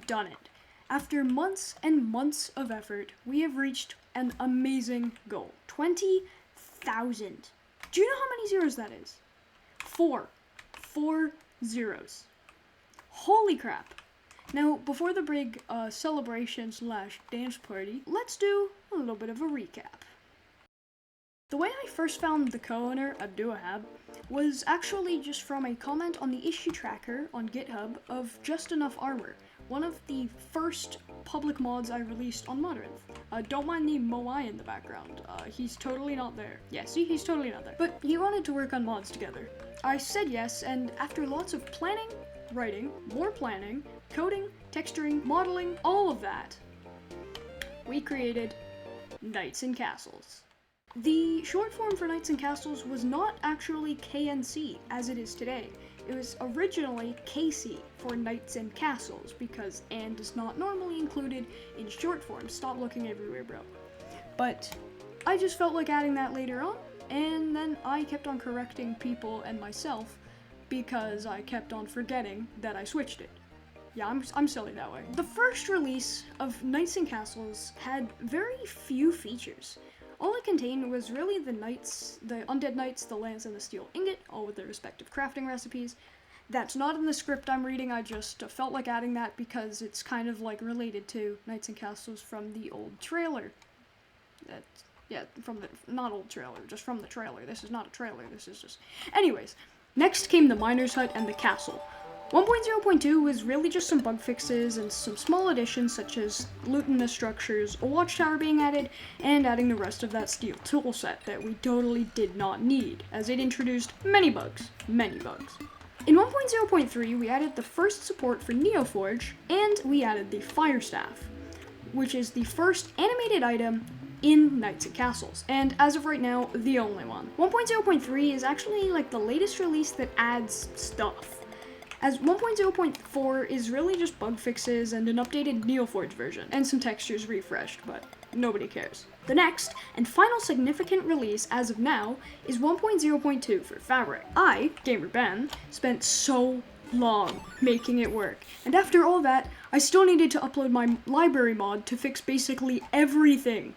done it. After months and months of effort, we have reached an amazing goal. 20,000. Do you know how many zeros that is? 4. 4 zeros. Holy crap. Now, before the big celebration / dance party, let's do a little bit of a recap. The way I first found the co-owner, Abduahab, was actually just from a comment on the issue tracker on GitHub of Just Enough Armor, one of the first public mods I released on Modrinth. Don't mind the Moai in the background. He's totally not there. Yeah, see, he's totally not there. But he wanted to work on mods together. I said yes, and after lots of planning, writing, more planning, coding, texturing, modeling, all of that, we created Knights and Castles. The short form for Knights and Castles was not actually KNC, as it is today. It was originally KC for Knights and Castles, because "and" is not normally included in short form. Stop looking everywhere, bro. But I just felt like adding that later on, and then I kept on correcting people and myself because I kept on forgetting that I switched it. Yeah, I'm silly that way. The first release of Knights and Castles had very few features. All it contained was really the knights, the undead knights, the lance, and the steel ingot, all with their respective crafting recipes. That's not in the script I'm reading, I just felt like adding that because it's kind of like related to Knights and Castles from the old trailer. Not old trailer, just from the trailer. This is not a trailer, this is just... Anyways, next came the Miner's Hut and the Castle. 1.0.2 was really just some bug fixes and some small additions such as looting the structures, a watchtower being added, and adding the rest of that steel tool set that we totally did not need, as it introduced many bugs. In 1.0.3, we added the first support for Neoforge, and we added the Fire Staff, which is the first animated item in Knights and Castles, and as of right now, the only one. 1.0.3 is actually like the latest release that adds stuff, as 1.0.4 is really just bug fixes and an updated Neoforge version, and some textures refreshed, but nobody cares. The next, and final significant release as of now, is 1.0.2 for Fabric. I, Gamer Ben, spent so long making it work, and after all that, I still needed to upload my library mod to fix basically everything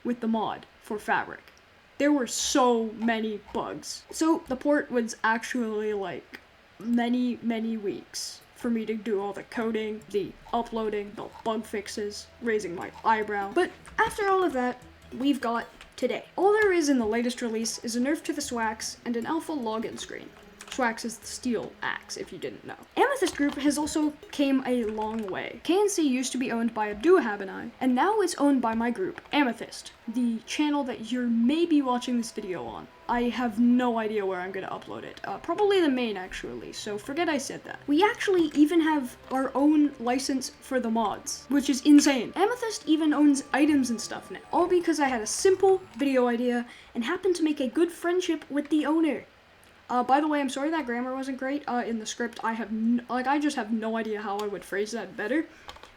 with the mod for Fabric. There were so many bugs. So the port was actually like many weeks for me to do all the coding, the uploading, the bug fixes, raising my eyebrow. But after all of that, we've got today. All there is in the latest release is a nerf to the Swax and an alpha login screen. Swax is the steel axe, if you didn't know. Amethyst Group has also came a long way. KNC used to be owned by Abduahab and I, and now it's owned by my group, Amethyst, the channel that you're maybe watching this video on. I have no idea where I'm gonna upload it. Probably the main, actually, so forget I said that. We actually even have our own license for the mods, which is insane. Amethyst even owns items and stuff now, all because I had a simple video idea and happened to make a good friendship with the owner. By the way, I'm sorry that grammar wasn't great in the script. I just have no idea how I would phrase that better.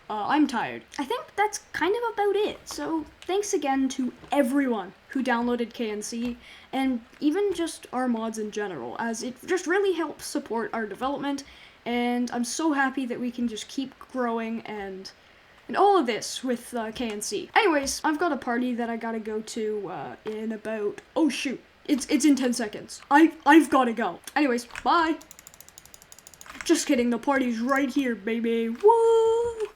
I'm tired. I think that's kind of about it. So thanks again to everyone who downloaded KNC, and even just our mods in general, as it just really helps support our development, and I'm so happy that we can just keep growing and all of this with KNC. Anyways, I've got a party that I gotta go to in about... Oh shoot. It's in 10 seconds. I've gotta go. Anyways, bye. Just kidding, the party's right here, baby. Woo!